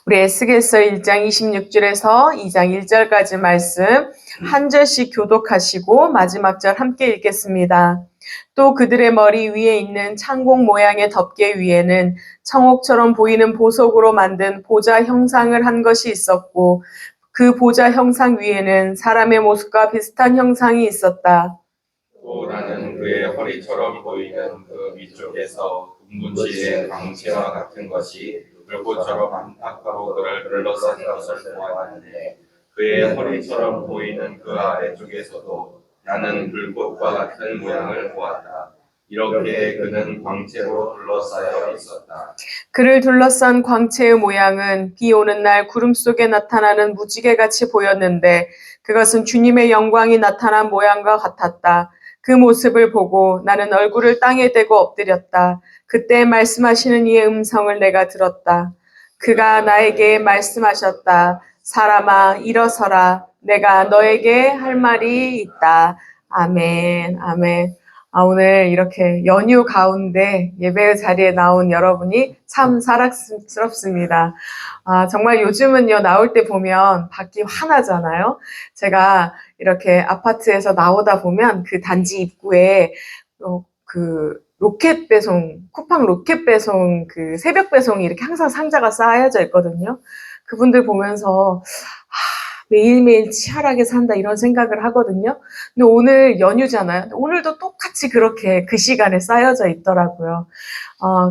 우리 에스겔서 1장 26절에서 2장 1절까지 말씀 한 절씩 교독하시고 마지막 절 함께 읽겠습니다. 또 그들의 머리 위에 있는 창공 모양의 덮개 위에는 청옥처럼 보이는 보석으로 만든 보좌 형상을 한 것이 있었고 그 보좌 형상 위에는 사람의 모습과 비슷한 형상이 있었다. 또 나는 그의 허리처럼 보이는 그 위쪽에서 분분치된 광채와 같은 것이 불꽃처럼 안팎으로 그를 둘러싼 것을 보았는데 그의 허리처럼 보이는 그 아래쪽에서도 나는 불꽃과 같은 모양을 보았다. 이렇게 그는 광채로 둘러싸여 있었다. 그를 둘러싼 광채의 모양은 비 오는 날 구름 속에 나타나는 무지개같이 보였는데 그것은 주님의 영광이 나타난 모양과 같았다. 그 모습을 보고 나는 얼굴을 땅에 대고 엎드렸다. 그때 말씀하시는 이의 음성을 내가 들었다. 그가 나에게 말씀하셨다. 사람아, 일어서라. 내가 너에게 할 말이 있다. 아멘, 아멘. 오늘 이렇게 연휴 가운데 예배 자리에 나온 여러분이 참 사랑스럽습니다. 정말 요즘은요, 나올 때 보면 밖이 환하잖아요. 제가 이렇게 아파트에서 나오다 보면 그 단지 입구에 그 로켓 배송, 쿠팡 로켓 배송, 그 새벽 배송이 이렇게 항상 상자가 쌓여져 있거든요. 그분들 보면서 매일매일 치열하게 산다 이런 생각을 하거든요. 근데 오늘 연휴잖아요. 오늘도 똑같이 그렇게 그 시간에 쌓여져 있더라고요.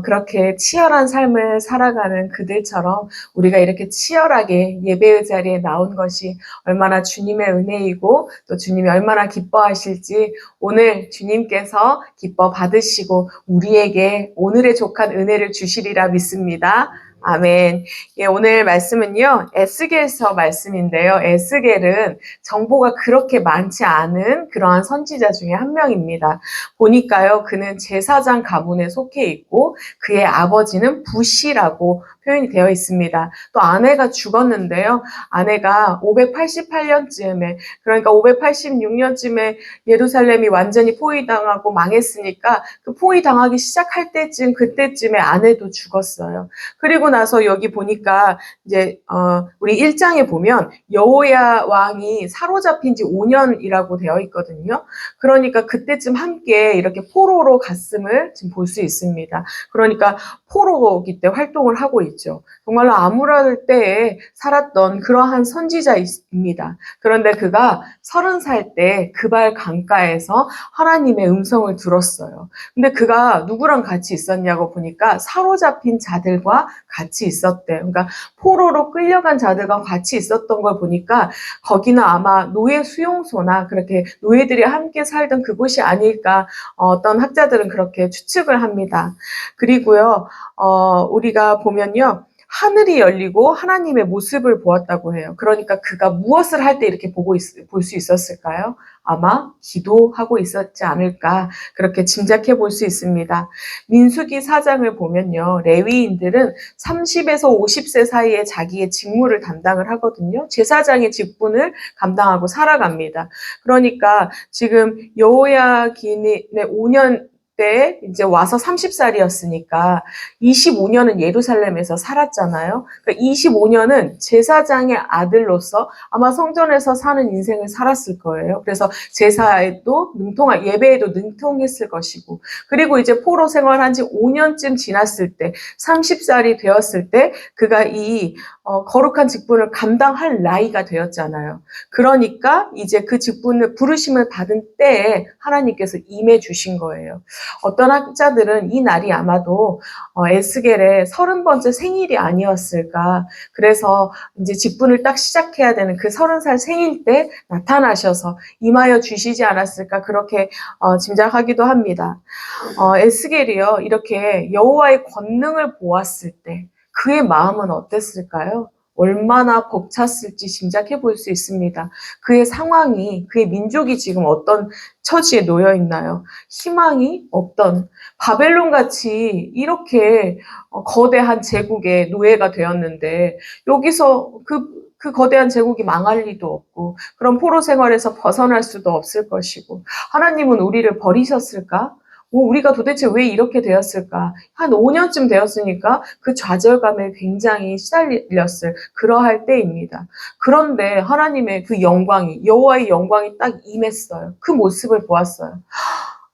그렇게 치열한 삶을 살아가는 그들처럼 우리가 이렇게 치열하게 예배의 자리에 나온 것이 얼마나 주님의 은혜이고 또 주님이 얼마나 기뻐하실지 오늘 주님께서 기뻐 받으시고 우리에게 오늘의 족한 은혜를 주시리라 믿습니다. 아멘. 예, 오늘 말씀은요, 에스겔서 말씀인데요. 에스겔은 정보가 그렇게 많지 않은 그러한 선지자 중에 한 명입니다. 보니까요, 그는 제사장 가문에 속해 있고, 그의 아버지는 부시라고 표현이 되어 있습니다. 또 아내가 죽었는데요. 아내가 588년쯤에, 그러니까 586년쯤에 예루살렘이 완전히 포위당하고 망했으니까 그 포위당하기 시작할 때쯤, 그때쯤에 아내도 죽었어요. 그리고 나서 여기 보니까 이제 우리 1장에 보면 여호야 왕이 사로잡힌 지 5년이라고 되어 있거든요. 그러니까 그때쯤 함께 이렇게 포로로 갔음을 지금 볼 수 있습니다. 그러니까 포로기 때 활동을 하고 있죠. 정말로 암울할 때에 살았던 그러한 선지자입니다. 그런데 그가 30살 때 그발 강가에서 하나님의 음성을 들었어요. 근데 그가 누구랑 같이 있었냐고 보니까 사로잡힌 자들과 같이 있었대요. 그러니까 포로로 끌려간 자들과 같이 있었던 걸 보니까 거기는 아마 노예 수용소나 그렇게 노예들이 함께 살던 그곳이 아닐까 어떤 학자들은 그렇게 추측을 합니다. 그리고요, 우리가 보면요. 하늘이 열리고 하나님의 모습을 보았다고 해요. 그러니까 그가 무엇을 할 때 이렇게 볼 수 있었을까요? 아마 기도하고 있었지 않을까 그렇게 짐작해 볼 수 있습니다. 민수기 4장을 보면요. 레위인들은 30에서 50세 사이에 자기의 직무를 담당을 하거든요. 제사장의 직분을 감당하고 살아갑니다. 그러니까 지금 여호야긴의 5년 때 이제 와서 30살이었으니까 25년은 예루살렘에서 살았잖아요. 그러니까 25년은 제사장의 아들로서 아마 성전에서 사는 인생을 살았을 거예요. 그래서 제사에도 예배에도 능통했을 것이고, 그리고 이제 포로 생활한 지 5년쯤 지났을 때, 30살이 되었을 때, 그가 이 거룩한 직분을 감당할 나이가 되었잖아요. 그러니까 이제 그 직분을 부르심을 받은 때에 하나님께서 임해 주신 거예요. 어떤 학자들은 이 날이 아마도 에스겔의 30번째 생일이 아니었을까. 그래서 이제 직분을 딱 시작해야 되는 그 30살 생일 때 나타나셔서 임하여 주시지 않았을까 그렇게 짐작하기도 합니다. 에스겔이요 이렇게 여호와의 권능을 보았을 때 그의 마음은 어땠을까요? 얼마나 벅찼을지 짐작해 볼 수 있습니다. 그의 상황이, 그의 민족이 지금 어떤 처지에 놓여 있나요? 희망이 없던 바벨론같이 이렇게 거대한 제국의 노예가 되었는데 여기서 그 거대한 제국이 망할 리도 없고 그런 포로 생활에서 벗어날 수도 없을 것이고 하나님은 우리를 버리셨을까? 우리가 도대체 왜 이렇게 되었을까? 한 5년쯤 되었으니까 그 좌절감에 굉장히 시달렸을 그러할 때입니다. 그런데 하나님의 그 영광이, 여호와의 영광이 딱 임했어요. 그 모습을 보았어요.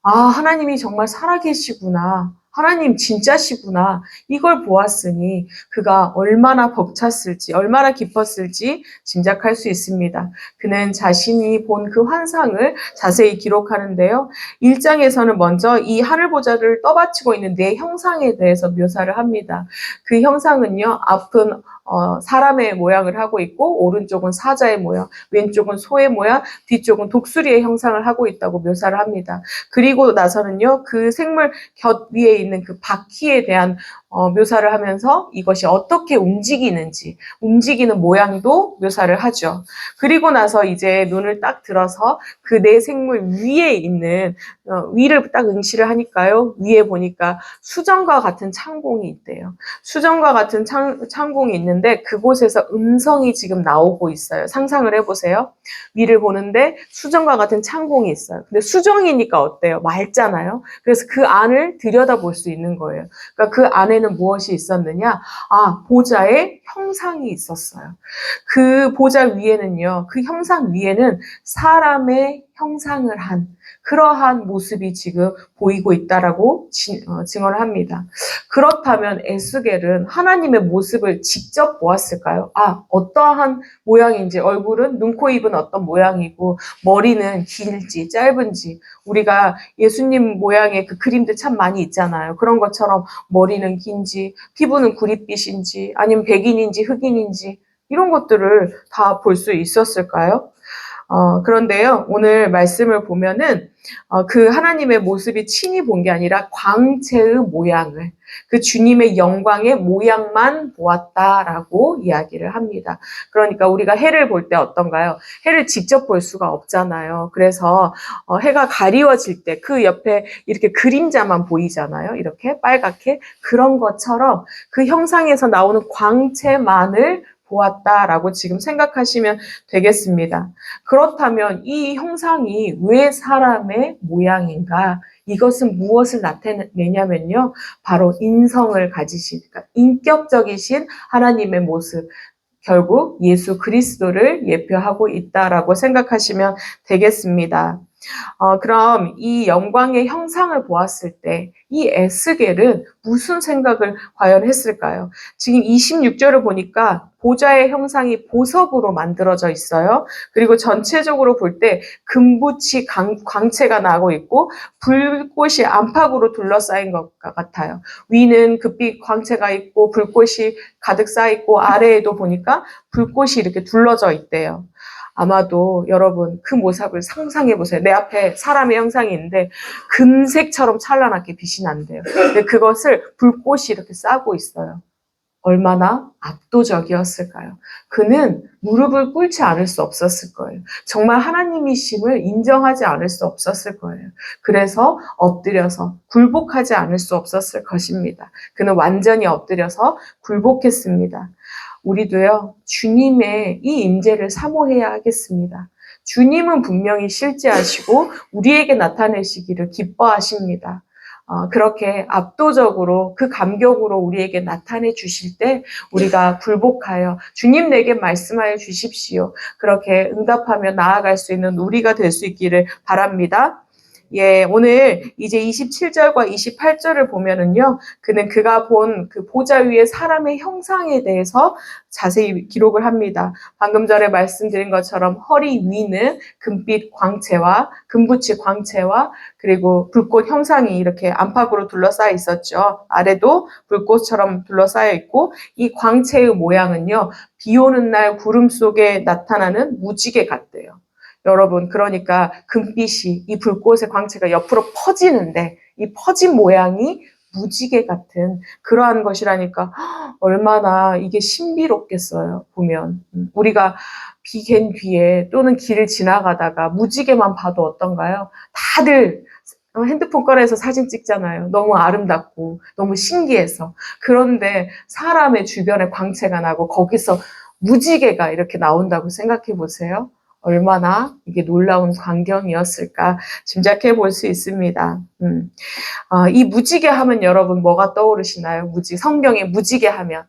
아, 하나님이 정말 살아계시구나. 하나님 진짜시구나. 이걸 보았으니 그가 얼마나 벅찼을지, 얼마나 기뻤을지 짐작할 수 있습니다. 그는 자신이 본 그 환상을 자세히 기록하는데요. 1장에서는 먼저 이 하늘보좌를 떠받치고 있는 네 형상에 대해서 묘사를 합니다. 그 형상은요, 앞은 사람의 모양을 하고 있고, 오른쪽은 사자의 모양, 왼쪽은 소의 모양, 뒤쪽은 독수리의 형상을 하고 있다고 묘사를 합니다. 그리고 나서는요, 그 생물 곁 위에 있는 그 바퀴에 대한 묘사를 하면서 이것이 어떻게 움직이는지, 움직이는 모양도 묘사를 하죠. 그리고 나서 이제 눈을 딱 들어서 그 네 생물 위에 있는, 위를 딱 응시를 하니까요, 위에 보니까 수정과 같은 창공이 있대요. 수정과 같은 창공이 있는데 그곳에서 음성이 지금 나오고 있어요. 상상을 해보세요. 위를 보는데 수정과 같은 창공이 있어요. 근데 수정이니까 어때요? 맑잖아요. 그래서 그 안을 들여다볼 수 있는 거예요. 그러니까 그 안에는 무엇이 있었느냐? 아, 보좌의 형상이 있었어요. 그 보좌 위에는요, 그 형상 위에는 사람의 형상을 한 그러한 모습이 지금 보이고 있다라고 증언을 합니다. 그렇다면 에스겔은 하나님의 모습을 직접 보았을까요? 아, 어떠한 모양인지, 얼굴은 눈, 코, 입은 어떤 모양이고 머리는 길지 짧은지, 우리가 예수님 모양의 그 그림들 참 많이 있잖아요. 그런 것처럼 머리는 긴지, 피부는 구릿빛인지, 아니면 백인인지 흑인인지 이런 것들을 다 볼 수 있었을까요? 그런데요, 오늘 말씀을 보면은, 그 하나님의 모습이 친히 본 게 아니라 광채의 모양을, 그 주님의 영광의 모양만 보았다라고 이야기를 합니다. 그러니까 우리가 해를 볼 때 어떤가요? 해를 직접 볼 수가 없잖아요. 그래서, 해가 가리워질 때 그 옆에 이렇게 그림자만 보이잖아요. 이렇게 빨갛게. 그런 것처럼 그 형상에서 나오는 광채만을 보았다라고 지금 생각하시면 되겠습니다. 그렇다면 이 형상이 왜 사람의 모양인가? 이것은 무엇을 나타내냐면요. 바로 인성을 가지신, 그러니까 인격적이신 하나님의 모습, 결국 예수 그리스도를 예표하고 있다라고 생각하시면 되겠습니다. 그럼 이 영광의 형상을 보았을 때 이 에스겔은 무슨 생각을 과연 했을까요? 지금 26절을 보니까 보좌의 형상이 보석으로 만들어져 있어요. 그리고 전체적으로 볼 때 금붙이 광채가 나고 있고 불꽃이 안팎으로 둘러싸인 것 같아요. 위는 금빛 광채가 있고 불꽃이 가득 쌓여 있고 아래에도 보니까 불꽃이 이렇게 둘러져 있대요. 아마도 여러분 그 모습을 상상해 보세요. 내 앞에 사람의 형상이 있는데 금색처럼 찬란하게 빛이 난대요. 근데 그것을 불꽃이 이렇게 싸고 있어요. 얼마나 압도적이었을까요? 그는 무릎을 꿇지 않을 수 없었을 거예요. 정말 하나님이심을 인정하지 않을 수 없었을 거예요. 그래서 엎드려서 굴복하지 않을 수 없었을 것입니다. 그는 완전히 엎드려서 굴복했습니다. 우리도요, 주님의 이 임재를 사모해야 하겠습니다. 주님은 분명히 실제하시고 우리에게 나타내시기를 기뻐하십니다. 그렇게 압도적으로 그 감격으로 우리에게 나타내 주실 때 우리가 굴복하여 주님 내게 말씀하여 주십시오. 그렇게 응답하며 나아갈 수 있는 우리가 될 수 있기를 바랍니다. 예, 오늘 이제 27절과 28절을 보면은요, 그는 그가 본 그 보좌 위에 사람의 형상에 대해서 자세히 기록을 합니다. 방금 전에 말씀드린 것처럼 허리 위는 금빛 광채와 금붙이 광채와 그리고 불꽃 형상이 이렇게 안팎으로 둘러싸여 있었죠. 아래도 불꽃처럼 둘러싸여 있고 이 광채의 모양은요, 비 오는 날 구름 속에 나타나는 무지개 같대요. 여러분, 그러니까 금빛이 이 불꽃의 광채가 옆으로 퍼지는데 이 퍼진 모양이 무지개 같은 그러한 것이라니까 얼마나 이게 신비롭겠어요. 보면 우리가 비갠 뒤에 또는 길을 지나가다가 무지개만 봐도 어떤가요? 다들 핸드폰 꺼내서 사진 찍잖아요. 너무 아름답고 너무 신기해서. 그런데 사람의 주변에 광채가 나고 거기서 무지개가 이렇게 나온다고 생각해 보세요. 얼마나 이게 놀라운 광경이었을까 짐작해 볼 수 있습니다. 이 무지개 하면 여러분 뭐가 떠오르시나요? 성경에 무지개 하면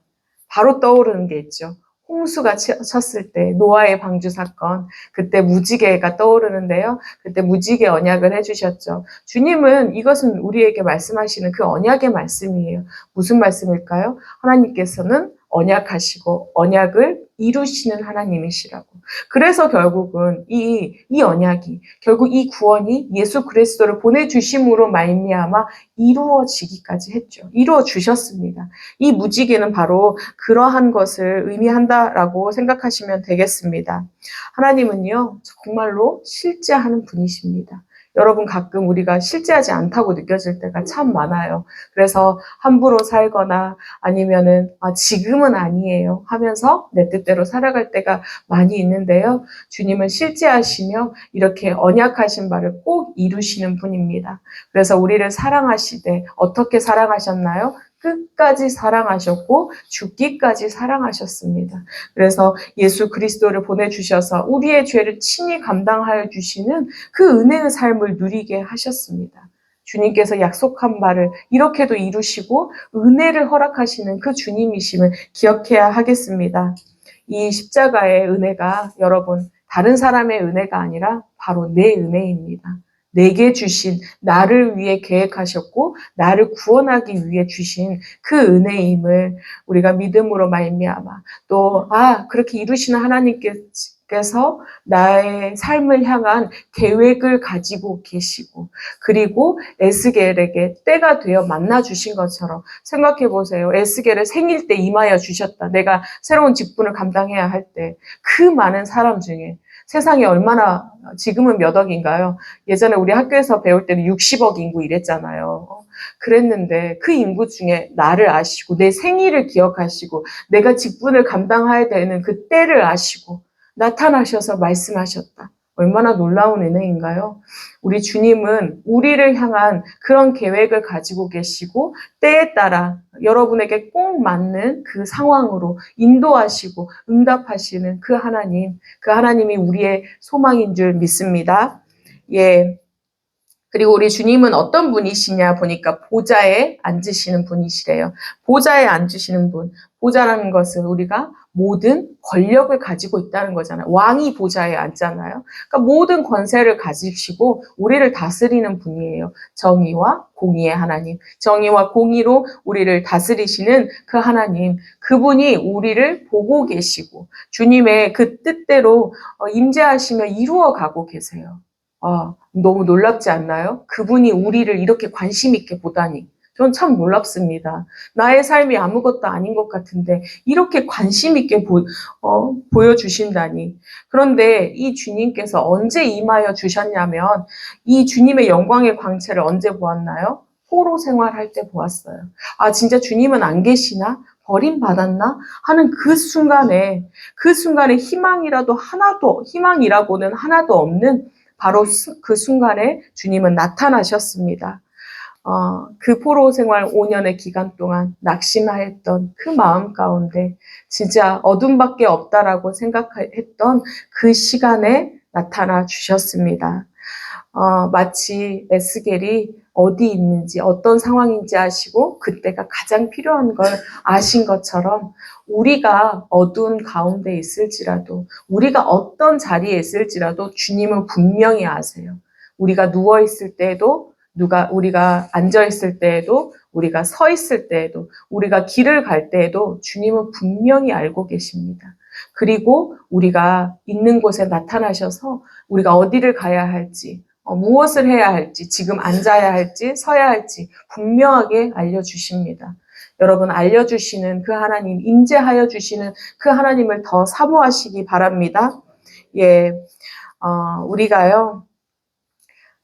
바로 떠오르는 게 있죠. 홍수가 쳤을 때 노아의 방주 사건, 그때 무지개가 떠오르는데요. 그때 무지개 언약을 해주셨죠. 주님은 이것은 우리에게 말씀하시는 그 언약의 말씀이에요. 무슨 말씀일까요? 하나님께서는 언약하시고 언약을 이루시는 하나님이시라고. 그래서 결국은 이 언약이, 결국 이 구원이 예수 그리스도를 보내주심으로 말미암아 이루어지기까지 했죠. 이루어 주셨습니다. 이 무지개는 바로 그러한 것을 의미한다라고 생각하시면 되겠습니다. 하나님은요, 정말로 실제하는 분이십니다. 여러분 가끔 우리가 실제하지 않다고 느껴질 때가 참 많아요. 그래서 함부로 살거나 아니면은 지금은 아니에요 하면서 내 뜻대로 살아갈 때가 많이 있는데요. 주님은 실제하시며 이렇게 언약하신 바를 꼭 이루시는 분입니다. 그래서 우리를 사랑하시되 어떻게 사랑하셨나요? 끝까지 사랑하셨고 죽기까지 사랑하셨습니다. 그래서 예수 그리스도를 보내주셔서 우리의 죄를 친히 감당하여 주시는 그 은혜의 삶을 누리게 하셨습니다. 주님께서 약속한 바를 이렇게도 이루시고 은혜를 허락하시는 그 주님이심을 기억해야 하겠습니다. 이 십자가의 은혜가 여러분 다른 사람의 은혜가 아니라 바로 내 은혜입니다. 내게 주신, 나를 위해 계획하셨고 나를 구원하기 위해 주신 그 은혜임을 우리가 믿음으로 말미암아 또 그렇게 이루시는 하나님께서 나의 삶을 향한 계획을 가지고 계시고 그리고 에스겔에게 때가 되어 만나 주신 것처럼 생각해 보세요. 에스겔을 생일 때 임하여 주셨다. 내가 새로운 직분을 감당해야 할 때 그 많은 사람 중에 세상에 얼마나 지금은 몇 억인가요? 예전에 우리 학교에서 배울 때는 60억 인구 이랬잖아요. 그랬는데 그 인구 중에 나를 아시고 내 생일을 기억하시고 내가 직분을 감당해야 되는 그 때를 아시고 나타나셔서 말씀하셨다. 얼마나 놀라운 은혜인가요? 우리 주님은 우리를 향한 그런 계획을 가지고 계시고 때에 따라 여러분에게 꼭 맞는 그 상황으로 인도하시고 응답하시는 그 하나님이 우리의 소망인 줄 믿습니다. 예. 그리고 우리 주님은 어떤 분이시냐 보니까 보좌에 앉으시는 분이시래요. 보좌에 앉으시는 분. 보좌라는 것은 우리가 모든 권력을 가지고 있다는 거잖아요. 왕이 보좌에 앉잖아요. 그러니까 모든 권세를 가지시고 우리를 다스리는 분이에요. 정의와 공의의 하나님. 정의와 공의로 우리를 다스리시는 그 하나님. 그분이 우리를 보고 계시고 주님의 그 뜻대로 임재하시며 이루어가고 계세요. 너무 놀랍지 않나요? 그분이 우리를 이렇게 관심 있게 보다니. 전 참 놀랍습니다. 나의 삶이 아무것도 아닌 것 같은데 이렇게 관심 있게 보여주신다니. 그런데 이 주님께서 언제 임하여 주셨냐면 이 주님의 영광의 광채를 언제 보았나요? 포로 생활할 때 보았어요. 진짜 주님은 안 계시나? 버림받았나? 하는 그 순간에 희망이라고는 하나도 없는 바로 그 순간에 주님은 나타나셨습니다. 그 포로 생활 5년의 기간 동안 낙심하였던 그 마음 가운데 진짜 어둠밖에 없다라고 생각했던 그 시간에 나타나 주셨습니다. 마치 에스겔이 어디 있는지 어떤 상황인지 아시고 그때가 가장 필요한 걸 아신 것처럼 우리가 어두운 가운데 있을지라도 우리가 어떤 자리에 있을지라도 주님은 분명히 아세요. 우리가 누워있을 때에도 우리가 앉아있을 때에도 우리가 서 있을 때에도 우리가 길을 갈 때에도 주님은 분명히 알고 계십니다. 그리고 우리가 있는 곳에 나타나셔서 우리가 어디를 가야 할지 무엇을 해야 할지, 지금 앉아야 할지, 서야 할지 분명하게 알려주십니다. 여러분 알려주시는 그 하나님, 임재하여 주시는 그 하나님을 더 사모하시기 바랍니다. 예,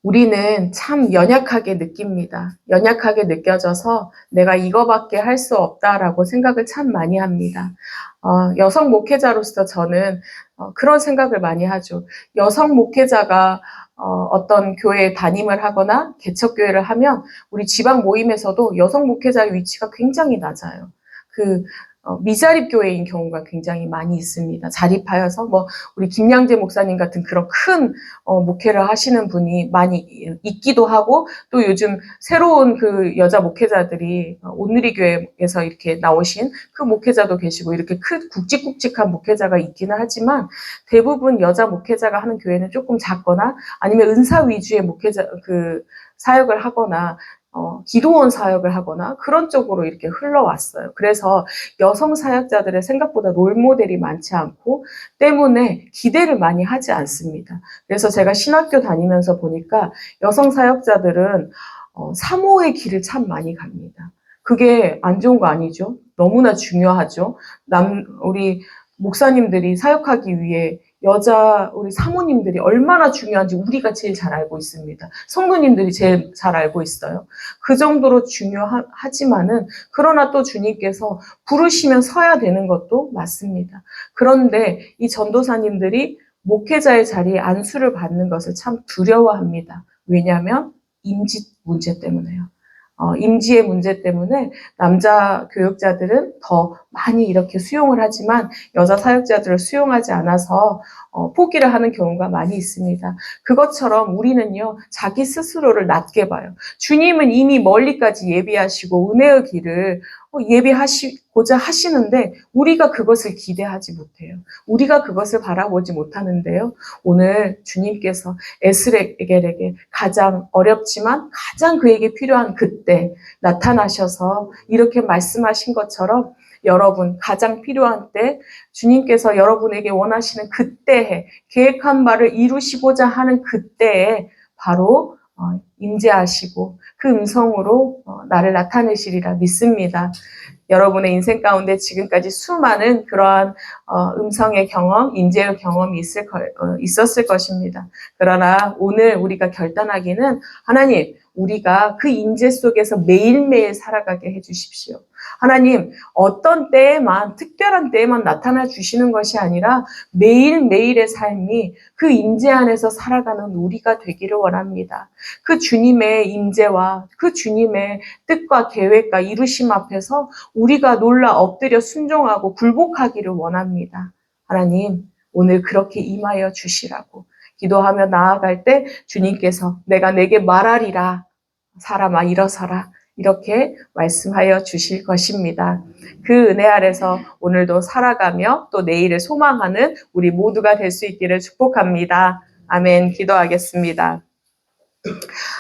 우리는 참 연약하게 느낍니다. 연약하게 느껴져서 내가 이거밖에 할 수 없다라고 생각을 참 많이 합니다. 여성 목회자로서 저는 그런 생각을 많이 하죠. 여성 목회자가 어떤 교회에 담임을 하거나 개척교회를 하면 우리 지방 모임에서도 여성 목회자의 위치가 굉장히 낮아요. 미자립 교회인 경우가 굉장히 많이 있습니다. 자립하여서 우리 김양재 목사님 같은 그런 큰 목회를 하시는 분이 많이 있기도 하고, 또 요즘 새로운 그 여자 목회자들이 온누리 교회에서 이렇게 나오신 그 목회자도 계시고, 이렇게 큰 굵직굵직한 목회자가 있기는 하지만 대부분 여자 목회자가 하는 교회는 조금 작거나 아니면 은사 위주의 목회자 그 사역을 하거나 기도원 사역을 하거나 그런 쪽으로 이렇게 흘러왔어요. 그래서 여성 사역자들의 생각보다 롤모델이 많지 않고 때문에 기대를 많이 하지 않습니다. 그래서 제가 신학교 다니면서 보니까 여성 사역자들은 사모의 길을 참 많이 갑니다. 그게 안 좋은 거 아니죠? 너무나 중요하죠. 우리 목사님들이 사역하기 위해 우리 사모님들이 얼마나 중요한지 우리가 제일 잘 알고 있습니다. 성도님들이 제일 잘 알고 있어요. 그 정도로 중요하지만은, 그러나 또 주님께서 부르시면 서야 되는 것도 맞습니다. 그런데 이 전도사님들이 목회자의 자리에 안수를 받는 것을 참 두려워합니다. 왜냐하면 임지 문제 때문에요. 임지의 문제 때문에 남자 교역자들은 더 많이 이렇게 수용을 하지만 여자 사역자들을 수용하지 않아서 포기를 하는 경우가 많이 있습니다. 그것처럼 우리는요, 자기 스스로를 낮게 봐요. 주님은 이미 멀리까지 예비하시고 은혜의 길을 예비하시고자 하시는데 우리가 그것을 기대하지 못해요. 우리가 그것을 바라보지 못하는데요. 오늘 주님께서 에스겔에게 가장 어렵지만 가장 그에게 필요한 그때 나타나셔서 이렇게 말씀하신 것처럼, 여러분 가장 필요한 때, 주님께서 여러분에게 원하시는 그때에, 계획한 바를 이루시고자 하는 그때에 바로 임재하시고 그 음성으로 나를 나타내시리라 믿습니다. 여러분의 인생 가운데 지금까지 수많은 그러한 음성의 경험, 임재의 경험이 있었을 것입니다. 그러나 오늘 우리가 결단하기는, 하나님, 우리가 그 임재 속에서 매일매일 살아가게 해주십시오. 하나님, 어떤 때에만, 특별한 때에만 나타나 주시는 것이 아니라 매일매일의 삶이 그 임재 안에서 살아가는 우리가 되기를 원합니다. 그 주님의 임재와 그 주님의 뜻과 계획과 이루심 앞에서 우리가 놀라 엎드려 순종하고 굴복하기를 원합니다. 하나님, 오늘 그렇게 임하여 주시라고 기도하며 나아갈 때 주님께서 내가 내게 말하리라, 사람아 일어서라, 이렇게 말씀하여 주실 것입니다. 그 은혜 아래서 오늘도 살아가며 또 내일을 소망하는 우리 모두가 될 수 있기를 축복합니다. 아멘. 기도하겠습니다.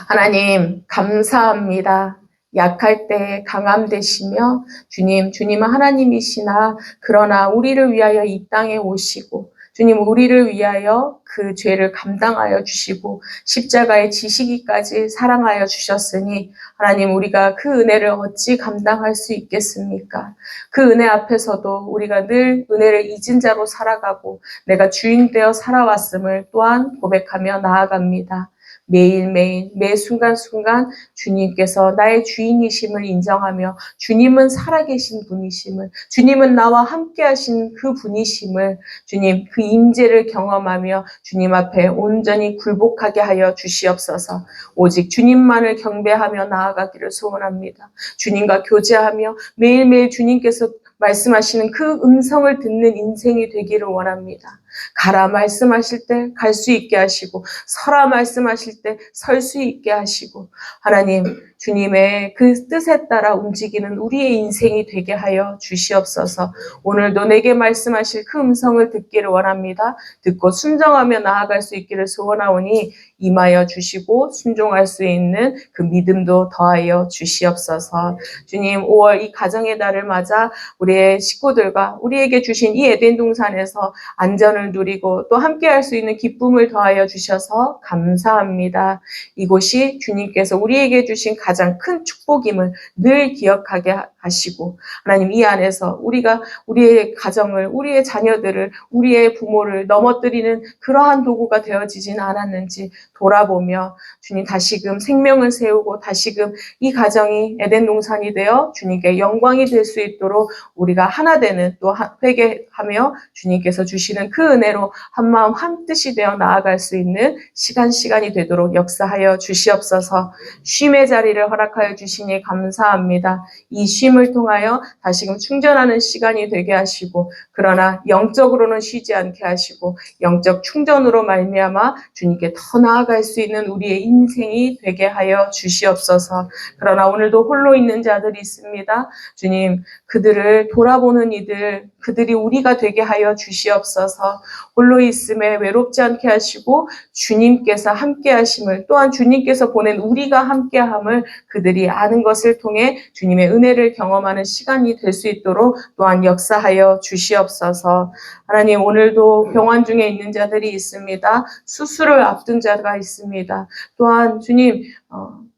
하나님, 감사합니다. 약할 때 강함 되시며 주님은 하나님이시나 그러나 우리를 위하여 이 땅에 오시고, 주님 우리를 위하여 그 죄를 감당하여 주시고 십자가에 지시기까지 사랑하여 주셨으니, 하나님 우리가 그 은혜를 어찌 감당할 수 있겠습니까? 그 은혜 앞에서도 우리가 늘 은혜를 잊은 자로 살아가고 내가 주인 되어 살아왔음을 또한 고백하며 나아갑니다. 매일매일 매 순간순간 주님께서 나의 주인이심을 인정하며 주님은 살아계신 분이심을, 주님은 나와 함께 하신 그 분이심을, 주님 그 임재를 경험하며 주님 앞에 온전히 굴복하게 하여 주시옵소서. 오직 주님만을 경배하며 나아가기를 소원합니다. 주님과 교제하며 매일매일 주님께서 말씀하시는 그 음성을 듣는 인생이 되기를 원합니다. 가라 말씀하실 때 갈 수 있게 하시고, 서라 말씀하실 때 설 수 있게 하시고, 하나님 주님의 그 뜻에 따라 움직이는 우리의 인생이 되게 하여 주시옵소서. 오늘도 내게 말씀하실 그 음성을 듣기를 원합니다. 듣고 순종하며 나아갈 수 있기를 소원하오니 임하여 주시고 순종할 수 있는 그 믿음도 더하여 주시옵소서. 주님, 5월 이 가정의 달을 맞아 우리의 식구들과 우리에게 주신 이 에덴 동산에서 안전을 누리고 또 함께할 수 있는 기쁨을 더하여 주셔서 감사합니다. 이곳이 주님께서 우리에게 주신 가장 큰 축복임을 늘 기억하게 하시고, 하나님 이 안에서 우리가 우리의 가정을, 우리의 자녀들을, 우리의 부모를 넘어뜨리는 그러한 도구가 되어지진 않았는지 돌아보며 주님 다시금 생명을 세우고 다시금 이 가정이 에덴 동산이 되어 주님께 영광이 될 수 있도록 우리가 하나 되는 또 회개하며 주님께서 주시는 그 은혜로 한마음 한뜻이 되어 나아갈 수 있는 시간이 되도록 역사하여 주시옵소서. 쉼의 자리를 허락하여 주시니 감사합니다. 이 쉼을 통하여 다시금 충전하는 시간이 되게 하시고, 그러나 영적으로는 쉬지 않게 하시고 영적 충전으로 말미암아 주님께 더 나아갈 수 있는 우리의 인생이 되게 하여 주시옵소서. 그러나 오늘도 홀로 있는 자들이 있습니다. 주님, 그들을 돌아보는 이들, 그들이 우리가 되게 하여 주시옵소서. 홀로 있음에 외롭지 않게 하시고 주님께서 함께 하심을, 또한 주님께서 보낸 우리가 함께 함을 그들이 아는 것을 통해 주님의 은혜를 경험하는 시간이 될 수 있도록 또한 역사하여 주시옵소서. 하나님, 오늘도 병원 중에 있는 자들이 있습니다. 수술을 앞둔 자가 있습니다. 또한 주님,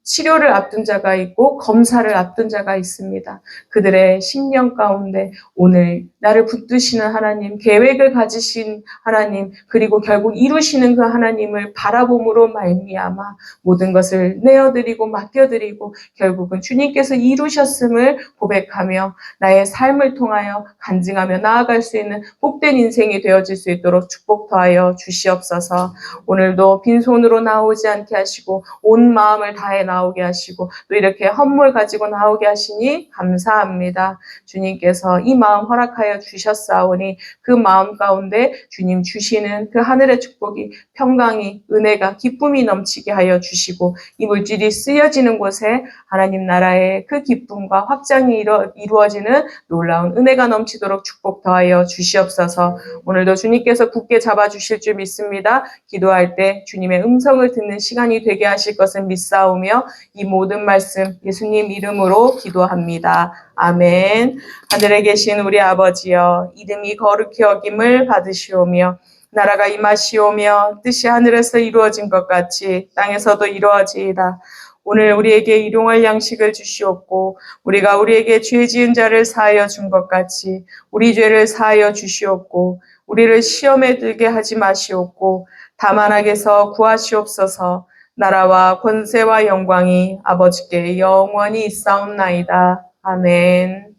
치료를 앞둔 자가 있고 검사를 앞둔 자가 있습니다. 그들의 심령 가운데 오늘 나를 붙드시는 하나님, 계획을 가지신 하나님, 그리고 결국 이루시는 그 하나님을 바라봄으로 말미암아 모든 것을 내어드리고 맡겨드리고 결국은 주님께서 이루셨음을 고백하며 나의 삶을 통하여 간증하며 나아갈 수 있는 복된 인생이 되어질 수 있도록 축복 더하여 주시옵소서. 오늘도 빈손으로 나오지 않게 하시고 온 마음을 다해 나오게 하시고 또 이렇게 헌물 가지고 나오게 하시니 감사합니다. 주님께서 이 마음 허락하여 주셨사오니 그 마음 가운데 주님 주시는 그 하늘의 축복이, 평강이, 은혜가, 기쁨이 넘치게 하여 주시고 이 물질이 쓰여지는 곳에 하나님 나라의 그 기쁨과 확장이 이루어지는 놀라운 은혜가 넘치도록 축복 더하여 주시옵소서. 오늘도 주님께서 굳게 잡아주실 줄 믿습니다. 기도할 때 주님의 음성을 듣는 시간이 되게 하실 것을 믿사오며 이 모든 말씀 예수님 이름으로 기도합니다. 아멘. 하늘에 계신 우리 아버지여, 이름이 거룩히 여김을 받으시오며 나라가 임하시오며 뜻이 하늘에서 이루어진 것 같이 땅에서도 이루어지이다. 오늘 우리에게 일용할 양식을 주시옵고 우리가 우리에게 죄 지은 자를 사하여 준 것 같이 우리 죄를 사하여 주시옵고 우리를 시험에 들게 하지 마시옵고 다만 악에서 구하시옵소서. 나라와 권세와 영광이 아버지께 영원히 있사옵나이다. 아멘.